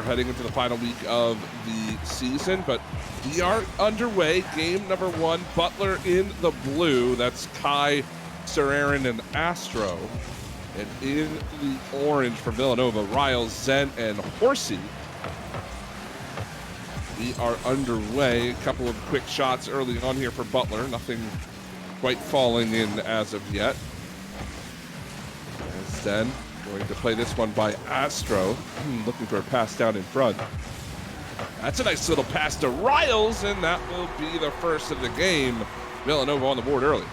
heading into the final week of the season, but we are underway. Game number 1, Butler in the blue. That's Kai, Sir Aaron, and Astro. And in the orange for Villanova, Riles, Zen, and Horsey. We are underway. A couple of quick shots early on here for Butler. Nothing quite falling in as of yet. As Zen going to play this one by Astro, looking for a pass down in front. That's a nice little pass to Riles, and that will be the first of the game. Villanova on the board early.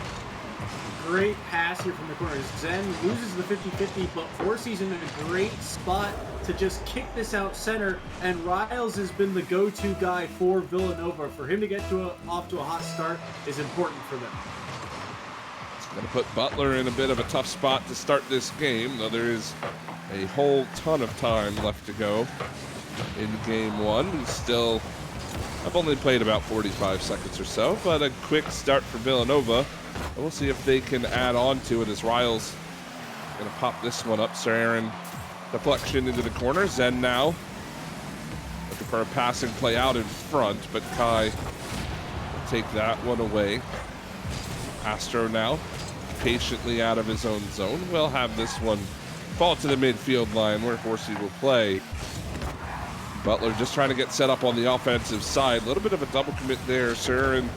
Great pass here from the corner. Zen loses the 50-50, but Horsey's in a great spot to just kick this out center, and Riles has been the go-to guy for Villanova. For him to get off to a hot start is important for them. It's going to put Butler in a bit of a tough spot to start this game, though there is a whole ton of time left to go in game 1. I've only played about 45 seconds or so, but a quick start for Villanova. And we'll see if they can add on to it as Riles going to pop this one up. Sir Aaron, deflection into the corner. Zen now looking for a passing play out in front, but Kai will take that one away. Astro now patiently out of his own zone. We'll have this one fall to the midfield line where Horsey will play. Butler just trying to get set up on the offensive side. A little bit of a double commit there. Sir Aaron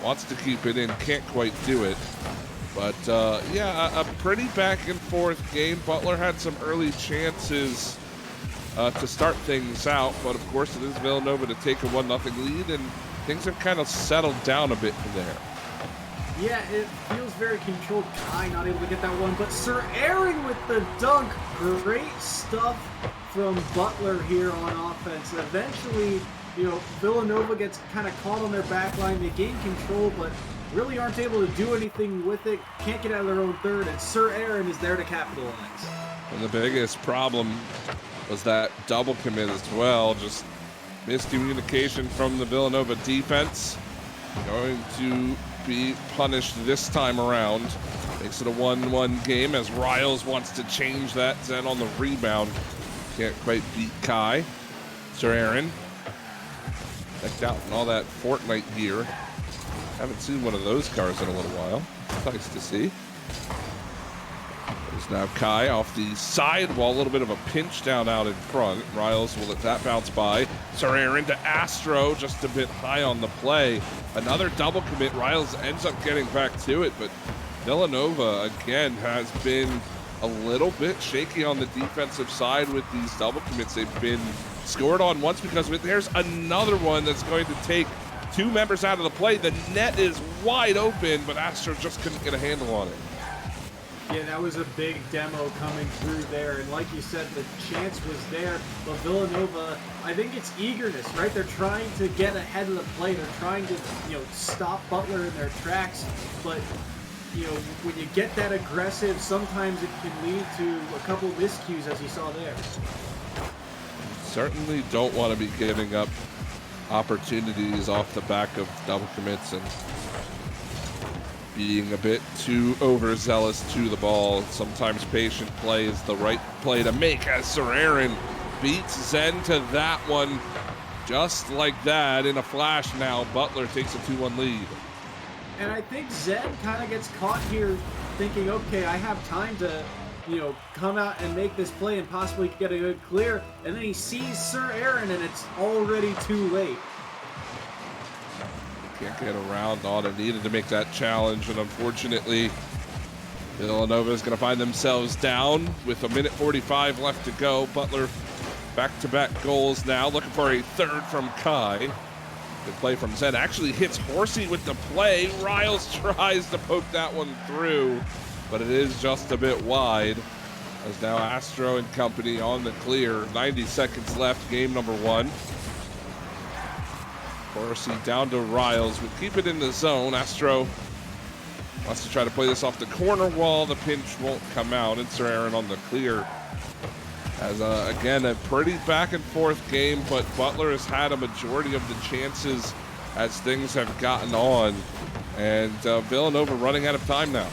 wants to keep it in, can't quite do it. But yeah, a pretty back and forth game. Butler had some early chances to start things out, but of course it is Villanova to take a 1-0 lead, and things have kind of settled down a bit from there. Yeah, it feels very controlled. Kai not able to get that one, but Sir Aaron with the dunk. Great stuff from Butler here on offense. Eventually, Villanova gets kind of caught on their back line. They gain control, but really aren't able to do anything with it. Can't get out of their own third, and Sir Aaron is there to capitalize. And the biggest problem was that double commit as well. Just miscommunication from the Villanova defense. Going to be punished this time around. Makes it a 1-1 game as Riles wants to change that. Zen on the rebound. Can't quite beat Kai. Sir Aaron decked out in all that Fortnite gear. Haven't seen one of those cars in a little while. Nice to see. There's now Kai off the sidewall. A little bit of a pinch down out in front. Riles will let that bounce by. Sir Aaron to Astro, just a bit high on the play. Another double commit. Riles ends up getting back to it, but Villanova, again, has been a little bit shaky on the defensive side with these double commits. They've been scored on once because of it. There's another one that's going to take 2 members out of the play. The net is wide open, but Astro just couldn't get a handle on it. Yeah, that was a big demo coming through there, and like you said, the chance was there, but Villanova, I think it's eagerness, right? They're trying to get ahead of the play. They're trying to, stop Butler in their tracks, but when you get that aggressive, sometimes it can lead to a couple miscues, as you saw there. Certainly don't want to be giving up opportunities off the back of double commits and being a bit too overzealous to the ball. Sometimes patient play is the right play to make as Sir Aaron beats Zen to that one. Just like that, in a flash now, Butler takes a 2-1 lead. And I think Zen kind of gets caught here thinking, okay, I have time to, come out and make this play and possibly get a good clear. And then he sees Sir Aaron, and it's already too late. Can't get around on it. Needed to make that challenge, and unfortunately, Villanova is going to find themselves down with 1:45 left to go. Butler back-to-back goals now, looking for a third from Kai. Good play from Zen. Actually hits Horsey with the play. Riles tries to poke that one through, but it is just a bit wide. As now Astro and company on the clear. 90 seconds left, game number 1. Horsey down to Riles. We'll keep it in the zone. Astro wants to try to play this off the corner wall. The pinch won't come out. And Sir Aaron on the clear. As, again, a pretty back and forth game, but Butler has had a majority of the chances as things have gotten on. And Villanova running out of time now.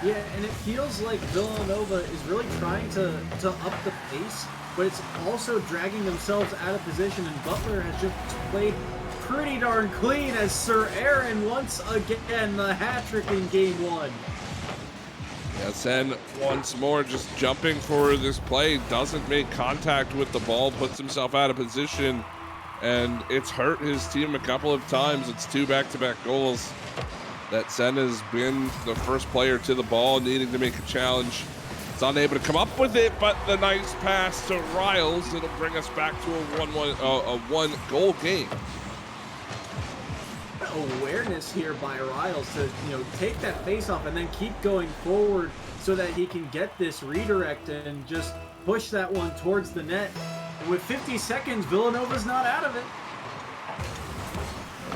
Yeah, and it feels like Villanova is really trying to up the pace but it's also dragging themselves out of position, and Butler has just played pretty darn clean as Sir Aaron once again the hat trick in game one. Yeah, Zen once more just jumping for this play, doesn't make contact with the ball, puts himself out of position, and it's hurt his team a couple of times. It's 2 back-to-back goals that Zen has been the first player to the ball, needing to make a challenge. It's unable to come up with it, but the nice pass to Riles, it'll bring us back to a 1-goal game. Awareness here by Riles to take that face off and then keep going forward so that he can get this redirect and just push that one towards the net. And with 50 seconds, Villanova's not out of it.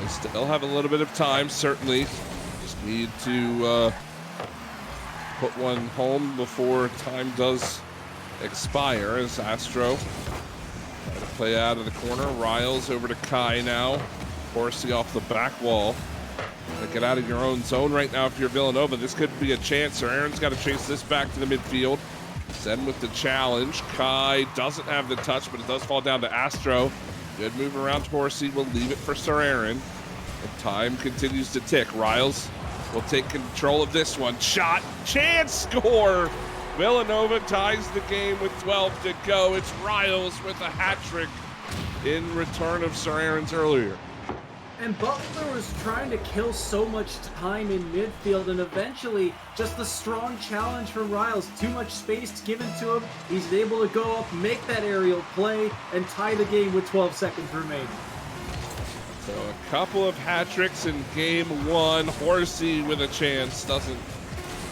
They still have a little bit of time, certainly. Just need to put one home before time does expire as Astro try to play out of the corner. Riles over to Kai now. Horsey off the back wall. To get out of your own zone right now if you're Villanova. This could be a chance. Sir Aaron's got to chase this back to the midfield. Zen with the challenge. Kai doesn't have the touch, but it does fall down to Astro. Good move around Horsey. We'll leave it for Sir Aaron. And time continues to tick. Riles will take control of this one. Shot, chance, score! Villanova ties the game with 12 to go. It's Riles with a hat trick in return of Sir Aaron's earlier. And Butler was trying to kill so much time in midfield, and eventually just the strong challenge from Riles, too much space given to him, he's able to go up, make that aerial play, and tie the game with 12 seconds remaining. So a couple of hat tricks in game one. Horsey with a chance, doesn't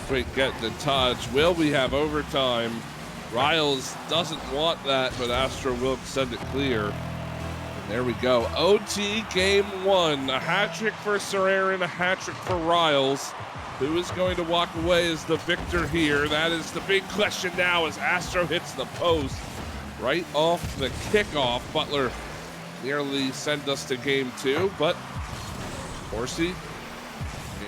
quite get the touch. Will we have overtime? Riles doesn't want that, but Astro will send it clear. There we go. OT game one. A hat trick for Sir Aaron, a hat trick for Riles. Who is going to walk away as the victor here? That is the big question now as Astro hits the post right off the kickoff. Butler nearly sent us to game two, but Horsey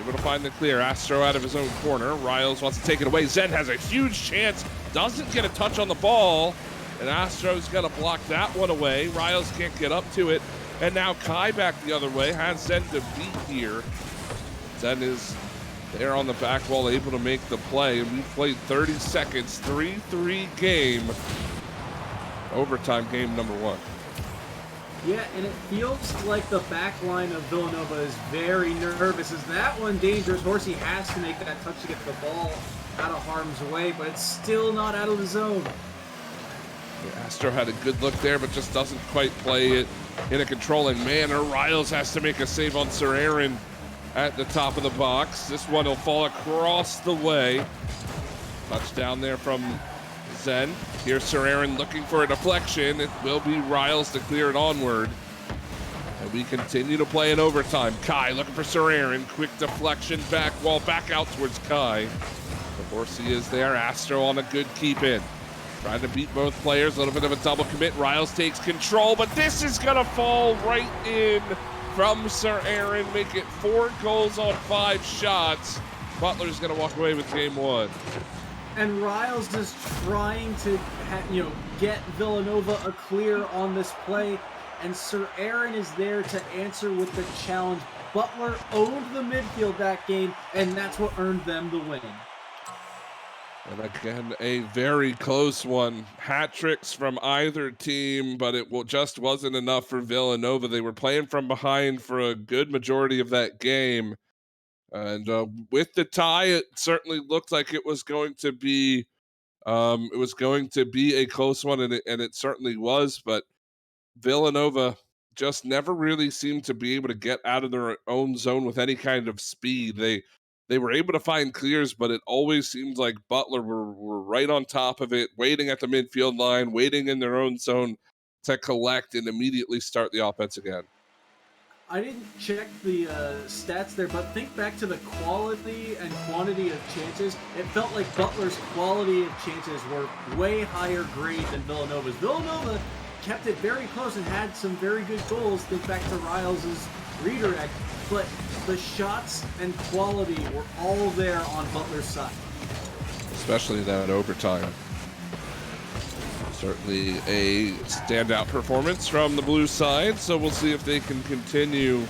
able to find the clear. Astro out of his own corner. Riles wants to take it away. Zen has a huge chance. Doesn't get a touch on the ball. And Astro's got to block that one away. Riles can't get up to it. And now Kai back the other way. Has Zen to beat here. Zen is there on the back wall, able to make the play. And we've played 30 seconds, 3-3 game. Overtime game number one. Yeah, and it feels like the back line of Villanova is very nervous. Is that one dangerous? Horsey has to make that touch to get the ball out of harm's way, but it's still not out of the zone. Astro had a good look there, but just doesn't quite play it in a controlling manner. Riles has to make a save on Sir Aaron at the top of the box. This one will fall across the way. Touchdown there from Zen. Here's Sir Aaron looking for a deflection. It will be Riles to clear it onward. And we continue to play in overtime. Kai looking for Sir Aaron. Quick deflection back wall, back out towards Kai. The Horsey is there. Astro on a good keep in. Trying to beat both players, a little bit of a double commit. Riles takes control, but this is gonna fall right in from Sir Aaron, make it 4 goals on 5 shots. Butler's gonna walk away with game one. And Riles is trying to, get Villanova a clear on this play, and Sir Aaron is there to answer with the challenge. Butler owned the midfield that game, and that's what earned them the win. And again, a very close one. Hat tricks from either team, but it just wasn't enough for Villanova. They were playing from behind for a good majority of that game. And with the tie, it certainly looked like it was going to be a close one, and it certainly was. But Villanova just never really seemed to be able to get out of their own zone with any kind of speed. They were able to find clears, but it always seemed like Butler were right on top of it, waiting at the midfield line, waiting in their own zone to collect and immediately start the offense again. I didn't check the stats there, but think back to the quality and quantity of chances. It felt like Butler's quality of chances were way higher grade than Villanova's. Villanova kept it very close and had some very good goals. Think back to Riles' redirect, but the shots and quality were all there on Butler's side. Especially that overtime. Certainly a standout performance from the blue side, so we'll see if they can continue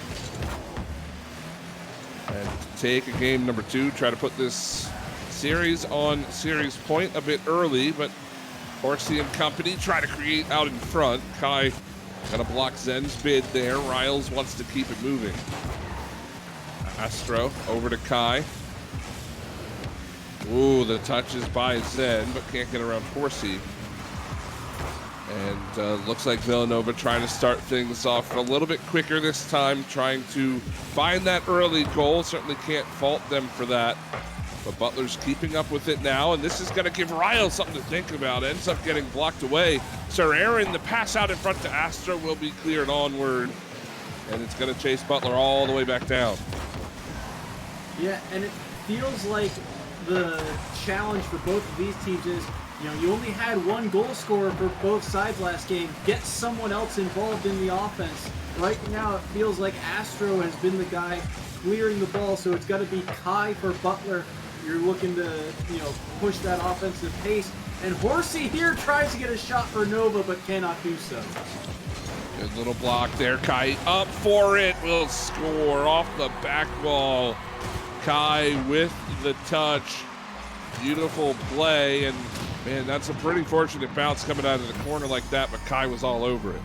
and take a game number 2, try to put this series on series point a bit early, but Horsey and company try to create out in front. Kai gonna block Zen's bid there. Riles wants to keep it moving. Astro over to Kai. Ooh, the touch is by Zen, but can't get around Horsey. And looks like Villanova trying to start things off a little bit quicker this time, trying to find that early goal. Certainly can't fault them for that. But Butler's keeping up with it now, and this is going to give Riles something to think about. Ends up getting blocked away. Sir Aaron, the pass out in front to Astro will be cleared onward, and it's going to chase Butler all the way back down. Yeah, and it feels like the challenge for both of these teams is, you only had one goal scorer for both sides last game. Get someone else involved in the offense. Right now, it feels like Astro has been the guy clearing the ball, so it's got to be Kai for Butler. You're looking to, push that offensive pace. And Horsey here tries to get a shot for Nova, but cannot do so. Good little block there. Kai up for it. Will score off the back ball. Kai with the touch. Beautiful play. And, man, that's a pretty fortunate bounce coming out of the corner like that, but Kai was all over it.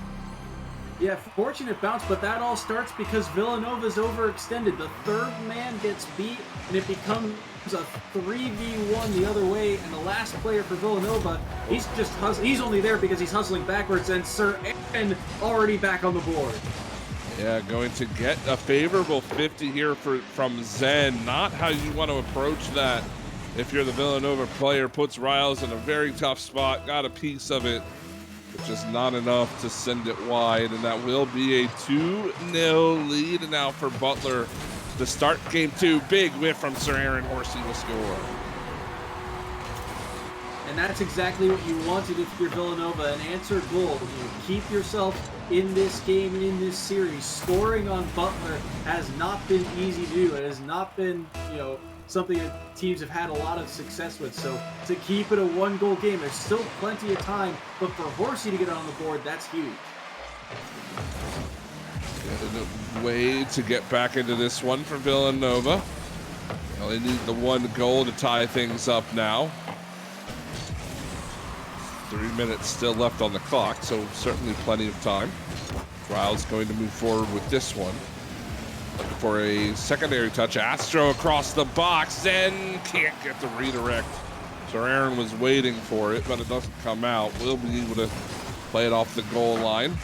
Yeah, fortunate bounce, but that all starts because Villanova's overextended. The third man gets beat, and it becomes a 3v1 the other way, and the last player for Villanova, he's only there because he's hustling backwards, and Sir Aaron already back on the board. Yeah, going to get a favorable 50 here from Zen. Not how you want to approach that if you're the Villanova player. Puts Riles in a very tough spot, got a piece of it, but just not enough to send it wide, and that will be a 2-0 lead now for Butler to start game 2. Big whiff from Sir Aaron. Horsey will score. And that's exactly what you wanted if you're Villanova, an answered goal. You keep yourself in this game and in this series. Scoring on Butler has not been easy to do. It has not been, something that teams have had a lot of success with. So to keep it a 1-goal game, there's still plenty of time. But for Horsey to get on the board, that's huge. Good way to get back into this one for Villanova. They need the 1 goal to tie things up now. 3 minutes still left on the clock, so certainly plenty of time. Riles going to move forward with this one. Looking for a secondary touch. Astro across the box. Zen can't get the redirect. So Aaron was waiting for it, but it doesn't come out. We'll be able to play it off the goal line.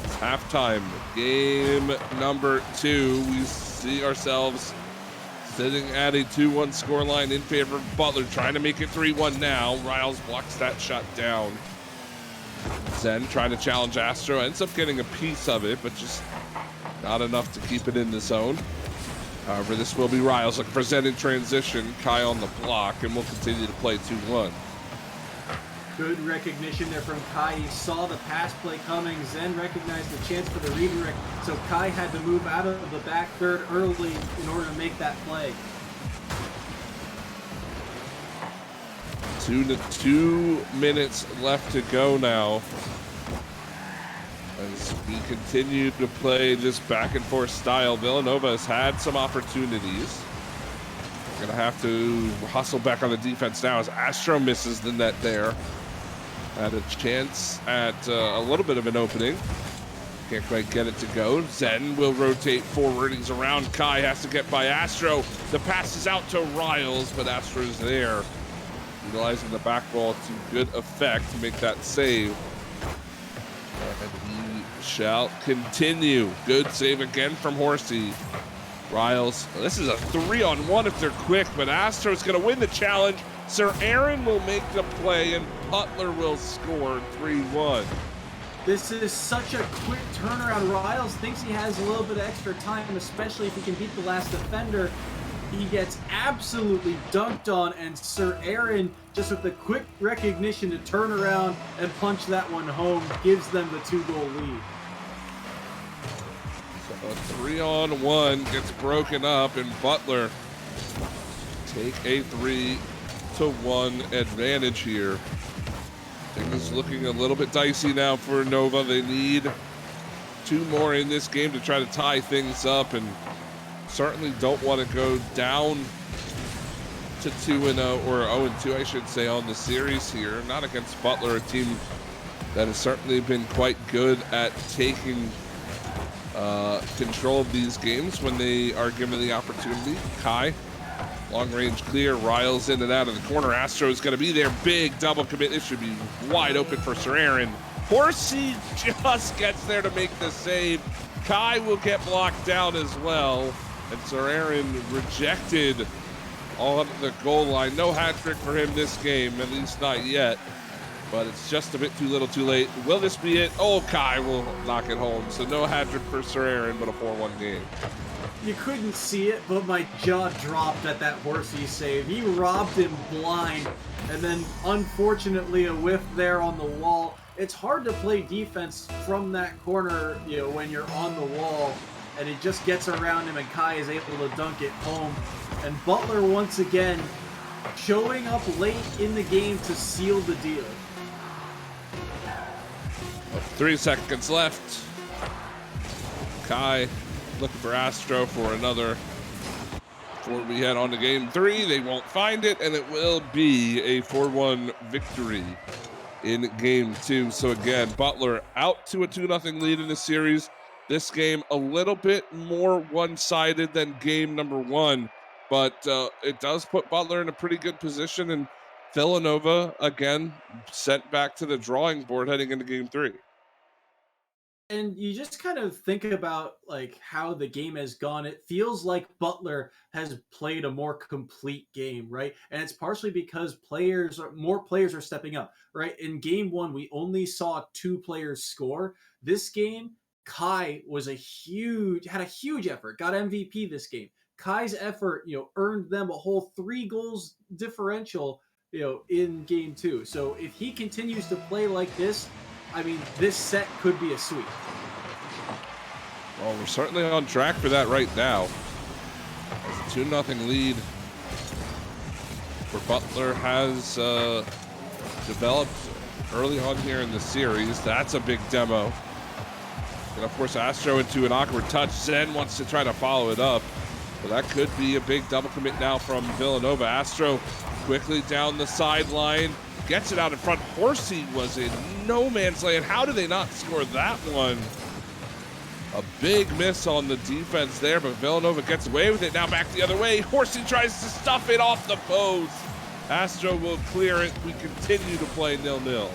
It's halftime. Game number 2. We see ourselves sitting at a 2-1 scoreline in favor of Butler, trying to make it 3-1 now. Riles blocks that shot down. Zen trying to challenge Astro, ends up getting a piece of it, but just not enough to keep it in the zone. However, this will be Riles looking for Zen in transition. Kai on the block, and we'll continue to play 2-1. Good recognition there from Kai. He saw the pass play coming. Zen recognized the chance for the redirect, so Kai had to move out of the back third early in order to make that play. 2 minutes left to go now, as we continue to play this back and forth style. Villanova has had some opportunities. Gonna have to hustle back on the defense now as Astro misses the net there. Had a chance at a little bit of an opening. Can't quite get it to go. Zen will rotate forward. He's around Kai, has to get by Astro. The pass is out to Riles, but Astro's there, utilizing the back ball to good effect to make that save. And he shall continue. Good save again from Horsey. Riles, this is a 3-on-1 if they're quick, but Astro's going to win the challenge. Sir Aaron will make the play, and Butler will score 3-1. This is such a quick turnaround. Riles thinks he has a little bit of extra time, especially if he can beat the last defender. He gets absolutely dunked on, and Sir Aaron, just with the quick recognition to turn around and punch that one home, gives them the 2-goal lead. So a 3-on-1 gets broken up, and Butler take a 3-1 advantage here. is looking a little bit dicey now for Nova. They need 2 more in this game to try to tie things up, and certainly don't want to go down to 2-0 or 0-2, I should say, on the series here. Not against Butler, a team that has certainly been quite good at taking control of these games when they are given the opportunity. Kai, long range clear, riles in and out of the corner. Astro is going to be there. Big double commit. This should be wide open for Sir Aaron. Horsey just gets there to make the save. Kai will get blocked down as well. And Sir Aaron rejected on the goal line. No hat trick for him this game, at least not yet. But it's just a bit too little too late. Will this be it? Oh, Kai will knock it home. So no hat trick for Sir Aaron, but a 4-1 game. You couldn't see it, but my jaw dropped at that Horsey save. He robbed him blind, and then unfortunately a whiff there on the wall. It's hard to play defense from that corner, you know, when you're on the wall, and it just gets around him, and Kai is able to dunk it home. And Butler once again showing up late in the game to seal the deal. 3 seconds left. Kai looking for Astro for another before we head on to game 3. They won't find it, and it will be a 4-1 victory in game 2. So again, Butler out to a 2-0 lead in the series. This game a little bit more one-sided than game number 1, but it does put Butler in a pretty good position, and Villanova again sent back to the drawing board heading into game 3. And you just kind of think about like how the game has gone. It feels like Butler has played a more complete game, right? And it's partially because more players are stepping up, right? In game 1, we only saw 2 players score. This game, Kai had a huge effort, got MVP this game. Kai's effort, earned them a whole 3 goals differential, in game 2. So if he continues to play like this, I mean, this set could be a sweep. Well, we're certainly on track for that right now. As a 2-0 lead for Butler has developed early on here in the series. That's a big demo. And of course, Astro into an awkward touch. Zen wants to try to follow it up. But that could be a big double commit now from Villanova. Astro quickly down the sideline. Gets it out in front. Horsey was in no man's land. How did they not score that one? A big miss on the defense there, but Villanova gets away with it. Now back the other way. Horsey tries to stuff it off the post. Astro will clear it. We continue to play 0-0.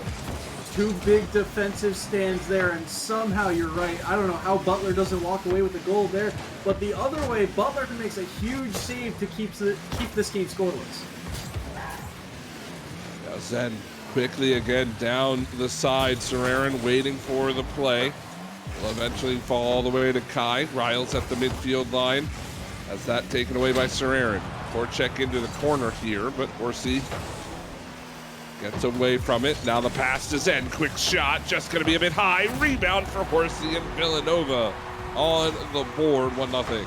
2 big defensive stands there, and somehow you're right. I don't know how Butler doesn't walk away with the goal there, but the other way, Butler makes a huge save to keep this game scoreless. Zen quickly again down the side. Sir Aaron waiting for the play. Will eventually fall all the way to Kai. Riles at the midfield line. Has that taken away by Sir Aaron. Forecheck into the corner here, but Horsey gets away from it. Now the pass to Zen. Quick shot, just going to be a bit high. Rebound for Horsey, and Villanova on the board, 1-0.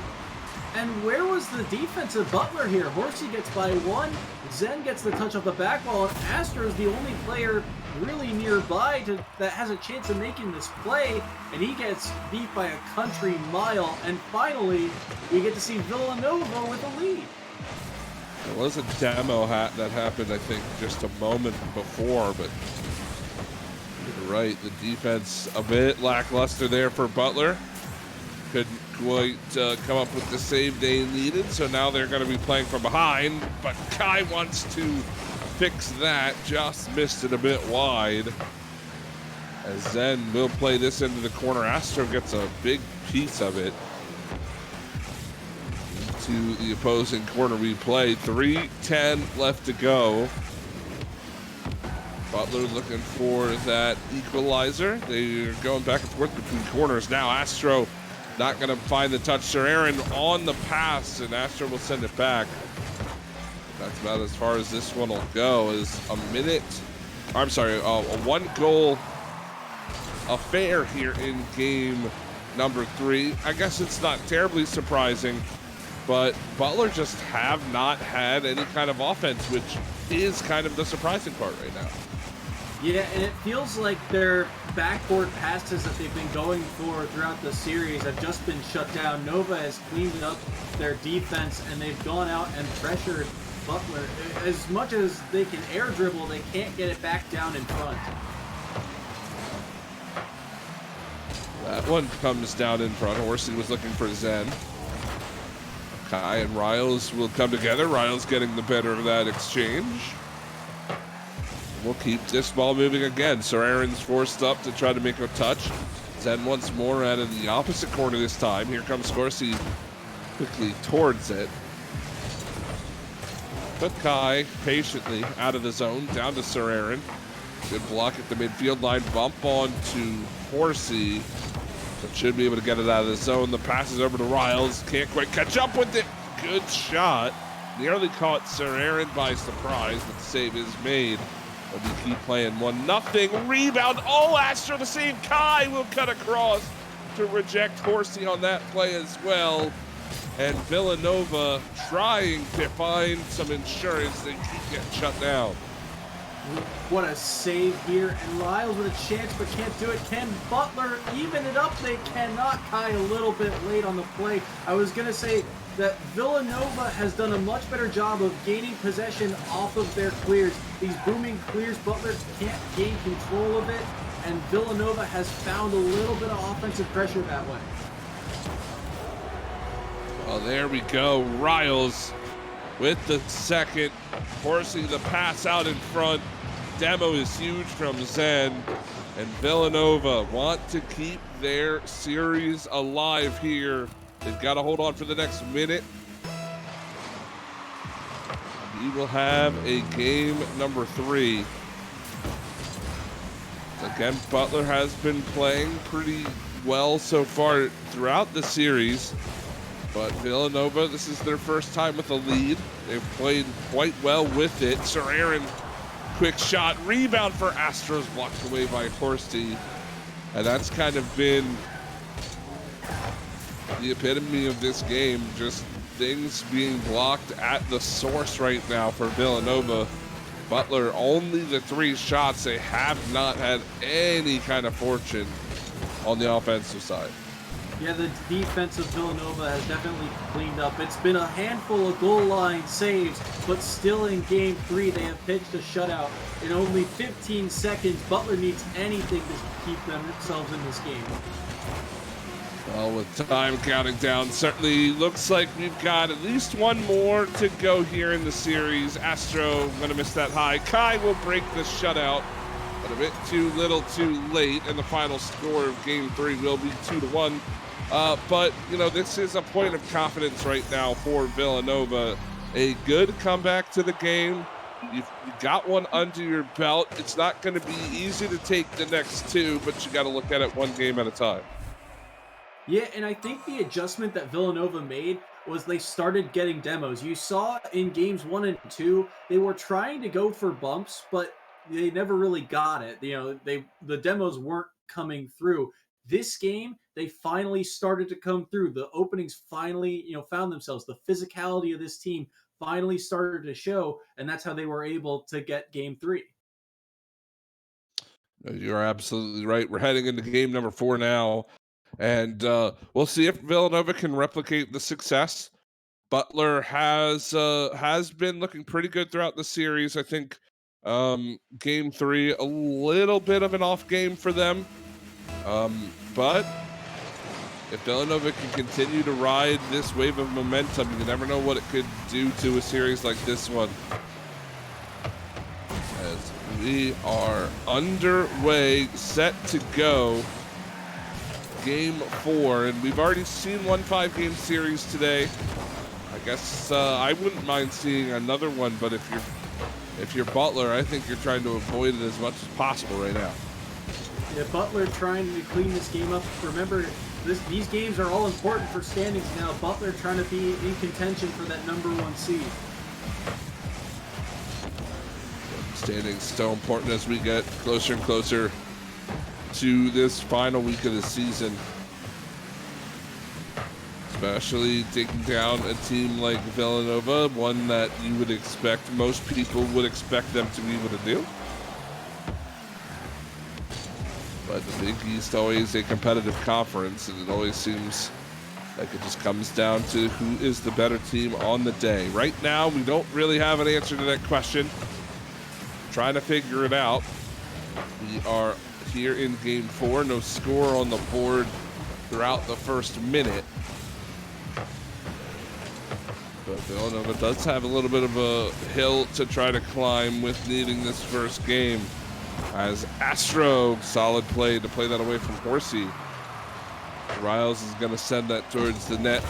And where was the defense of Butler here? Horsey gets by 1. Zen gets the touch off the back wall, and Astro is the only player really nearby that has a chance of making this play, and he gets beat by a country mile. And finally, we get to see Villanova with a lead. There was a demo that happened, I think, just a moment before, but you're right, the defense a bit lackluster there for Butler. Couldn't quite come up with the save they needed, so now they're going to be playing from behind, but Kai wants to fix that, just missed it a bit wide. As Zen will play this into the corner. Astro gets a big piece of it to the opposing corner. We play 3:10 left to go. Butler looking for that equalizer. They're going back and forth between corners now. Astro not going to find the touch. Sir Aaron on the pass, and Astro will send it back. That's about as far as this one will go. Is a 1-goal affair here in game number 3. I guess it's not terribly surprising, but Butler just have not had any kind of offense, which is kind of the surprising part right now. Yeah, and it feels like their backboard passes that they've been going for throughout the series have just been shut down. Nova has cleaned up their defense, and they've gone out and pressured Butler. As much as they can air dribble, they can't get it back down in front. That one comes down in front. Horsey was looking for Zen. Kai and Riles will come together. Riles getting the better of that exchange. We'll keep this ball moving again. Sir Aaron's forced up to try to make a touch. Zen once more out of the opposite corner this time. Here comes Horsey quickly towards it. But Kai patiently out of the zone, down to Sir Aaron. Good block at the midfield line. Bump on to Horsey. But should be able to get it out of the zone. The pass is over to Riles. Can't quite catch up with it. Good shot. Nearly caught Sir Aaron by surprise, but the save is made. But we keep playing 1-0. Rebound. Oh, Astro the save. Kai will cut across to reject Horsey on that play as well. And Villanova trying to find some insurance. They keep getting shut down. What a save here. And Riles with a chance but can't do it. Can Butler even it up? They cannot. Kai a little bit late on the play. I was going to say that Villanova has done a much better job of gaining possession off of their clears. These booming clears, Butler can't gain control of it. And Villanova has found a little bit of offensive pressure that way. Well, there we go. Riles with the second. Forcing the pass out in front. Demo is huge from Zen. And Villanova want to keep their series alive here. They've got to hold on for the next minute. We will have a game number 3. Again, Butler has been playing pretty well so far throughout the series. But Villanova, this is their first time with a lead. They've played quite well with it. Sir Aaron, quick shot. Rebound for Astros, blocked away by Horsey. And that's kind of been the epitome of this game. Just things being blocked at the source right now for Villanova. Butler, only the 3 shots. They have not had any kind of fortune on the offensive side. Yeah, the defense of Villanova has definitely cleaned up. It's been a handful of goal line saves, but still in game 3, they have pitched a shutout in only 15 seconds. Butler needs anything to keep themselves in this game. Well, with time counting down, certainly looks like we've got at least one more to go here in the series. Astro gonna miss that high. Kai will break the shutout, but a bit too little too late, and the final score of game 3 will be 2-1. But, you know, this is a point of confidence right now for Villanova. A good comeback to the game. You've got one under your belt. It's not going to be easy to take the next 2, but you got to look at it one game at a time. Yeah, and I think the adjustment that Villanova made was they started getting demos. You saw in games 1 and 2, they were trying to go for bumps, but they never really got it. You know, the demos weren't coming through. This game, they finally started to come through. The openings finally, found themselves. The physicality of this team finally started to show, and that's how they were able to get game 3. You're absolutely right. We're heading into game number 4 now, and we'll see if Villanova can replicate the success. Butler has been looking pretty good throughout the series. I think game 3, a little bit of an off game for them. But if Villanova can continue to ride this wave of momentum, you never know what it could do to a series like this one. As we are underway, set to go. Game 4, and we've already seen one 5-game series today. I guess I wouldn't mind seeing another one, but if you're Butler, I think you're trying to avoid it as much as possible right now. Yeah, Butler trying to clean this game up. Remember, these games are all important for standings now. Butler trying to be in contention for that number 1 seed. Standings so important as we get closer and closer to this final week of the season. Especially taking down a team like Villanova, one that you would expect, most people would expect them to be able to do. But the Big East always a competitive conference, and it always seems like it just comes down to who is the better team on the day. Right now, we don't really have an answer to that question. Trying to figure it out. We are here in game 4. No score on the board throughout the first minute. But Villanova does have a little bit of a hill to try to climb with needing this first game. As Astro, solid play to play that away from Horsey. Riles is going to send that towards the net.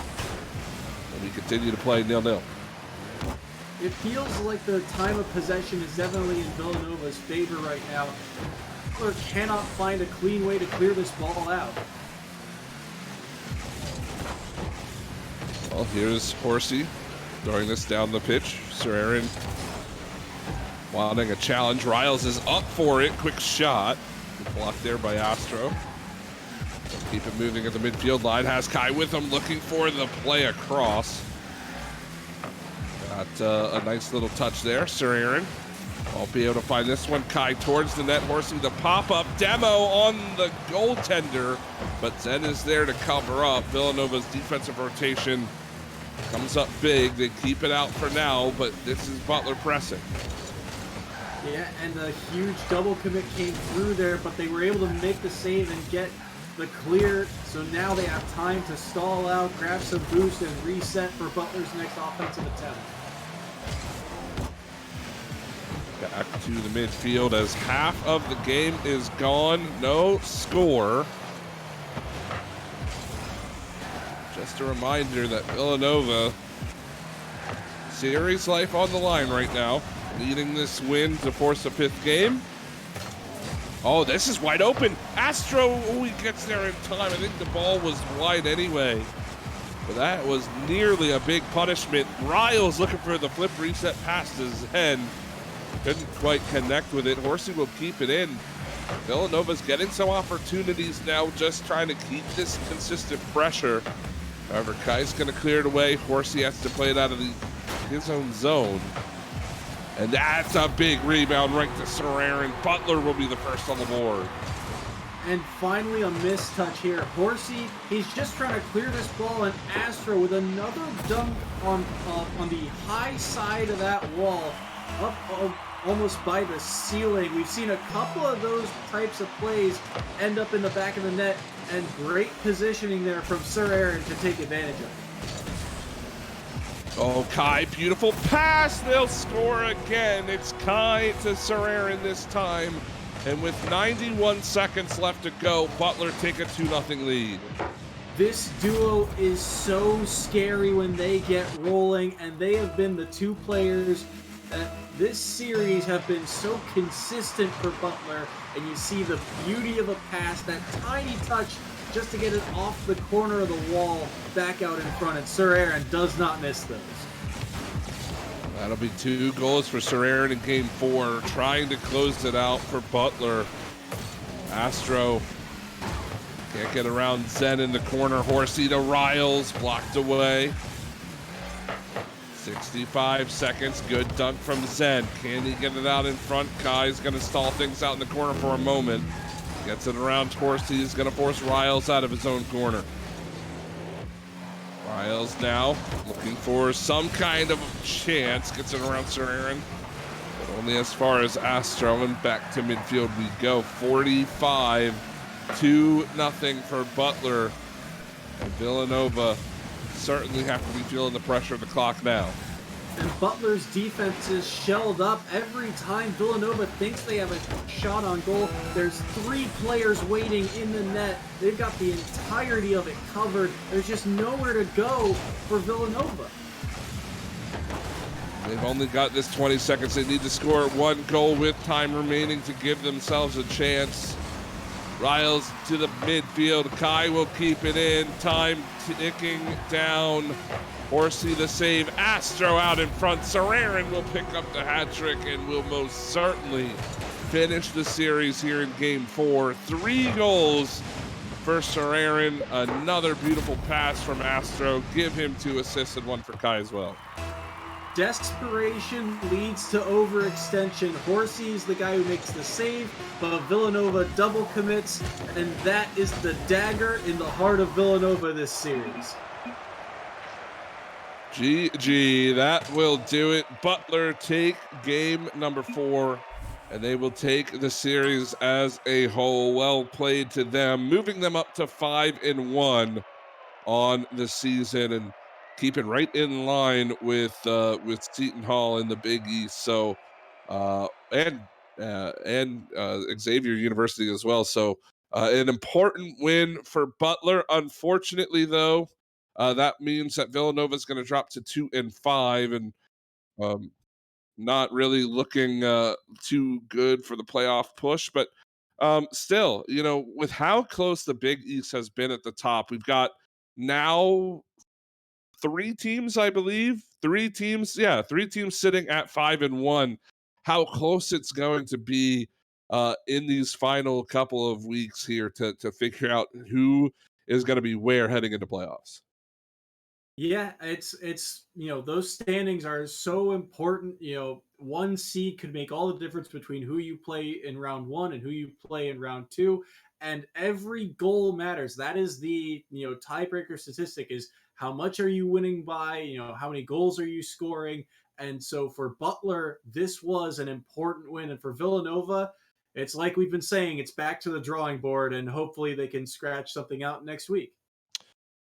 And we continue to play 0-0. It feels like the time of possession is definitely in Villanova's favor right now. Butler cannot find a clean way to clear this ball out. Well, here's Horsey throwing this down the pitch. Sir Aaron wanting a challenge. Riles is up for it. Quick shot. Blocked there by Astro. Keep it moving at the midfield line. Has Kai with him, looking for the play across. Got a nice little touch there. Sir Aaron won't be able to find this one. Kai towards the net. Horsey the pop-up demo on the goaltender, but Zen is there to cover up. Villanova's defensive rotation comes up big. They keep it out for now, but this is Butler pressing. Yeah, and a huge double commit came through there, but they were able to make the save and get the clear. So now they have time to stall out, grab some boost, and reset for Butler's next offensive attempt. Back to the midfield as half of the game is gone. No score. Just a reminder that Villanova, series life on the line right now, needing this win to force a 5th game. Oh, this is wide open. Astro, he gets there in time. I think the ball was wide anyway. But that was nearly a big punishment. Riles looking for the flip reset past his head. Couldn't quite connect with it. Horsey will keep it in. Villanova's getting some opportunities now, just trying to keep this consistent pressure. However, Kai's going to clear it away. Horsey has to play it out of his own zone. And that's a big rebound right to Sir Aaron. Butler will be the first on the board. And finally a missed touch here. Horsey, he's just trying to clear this ball, and Astro with another dunk on the high side of that wall, up almost by the ceiling. We've seen a couple of those types of plays end up in the back of the net, and great positioning there from Sir Aaron to take advantage of it. Oh, Kai, beautiful pass. They'll score again. It's Kai to Sir Aaron this time. And with 91 seconds left to go, Butler take a 2-0 lead. This duo is so scary when they get rolling, and they have been the two players that this series have been so consistent for Butler. And you see the beauty of a pass, that tiny touch just to get it off the corner of the wall back out in front, and Sir Aaron does not miss those. That'll be 2 goals for Sir Aaron in game 4, trying to close it out for Butler. Astro can't get around Zen in the corner. Horsey to Riles, blocked away. 65 seconds, good dunk from Zen. Can he get it out in front? Kai's gonna stall things out in the corner for a moment. Gets it around Horsey, he's gonna force Riles out of his own corner. Riles now looking for some kind of chance. Gets it around Sir Aaron, but only as far as Astro, and back to midfield we go. 45, 2-0 for Butler. And Villanova certainly have to be feeling the pressure of the clock now. And Butler's defense is shelled up. Every time Villanova thinks they have a shot on goal, there's 3 players waiting in the net. They've got the entirety of it covered. There's just nowhere to go for Villanova. They've only got this 20 seconds. They need to score 1 goal with time remaining to give themselves a chance. Riles to the midfield. Kai will keep it in. Time ticking down. Horsey the save. Astro out in front. Sir Aaron will pick up the hat trick and will most certainly finish the series here in game 4. 3 goals for Sir Aaron. Another beautiful pass from Astro. Give him 2 assists and 1 for Kai as well. Desperation leads to overextension. Horsey's the guy who makes the save, but Villanova double commits, and that is the dagger in the heart of Villanova this series. GG, that will do it. Butler take game number 4, and they will take the series as a whole. Well played to them, moving them up to 5-1 on the season, and keeping right in line with Seton Hall in the Big East. So, Xavier University as well. So, an important win for Butler. Unfortunately, though, that means that Villanova is going to drop to 2-5, and um, not really looking too good for the playoff push. But still, with how close the Big East has been at the top, we've got now 3 teams, I believe. 3 teams, yeah, 3 teams sitting at 5-1. How close it's going to be in these final couple of weeks here to figure out who is going to be where heading into playoffs. Yeah, it's those standings are so important. One seed could make all the difference between who you play in round one and who you play in round two, and every goal matters. That is the tiebreaker statistic: is how much are you winning by? How many goals are you scoring? And so for Butler, this was an important win, and for Villanova, it's like we've been saying, it's back to the drawing board, and hopefully they can scratch something out next week.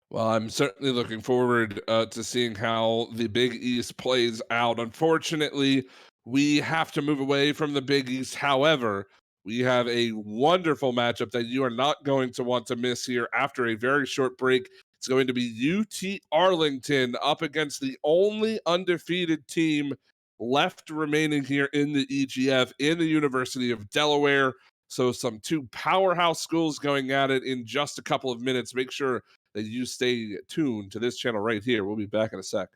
Well, I'm certainly looking forward to seeing how the Big East plays out. Unfortunately, we have to move away from the Big East. However, we have a wonderful matchup that you are not going to want to miss here after a very short break. It's going to be UT Arlington up against the only undefeated team left remaining here in the EGF in the University of Delaware. So, some 2 powerhouse schools going at it in just a couple of minutes. Make sure that you stay tuned to this channel right here. We'll be back in a sec.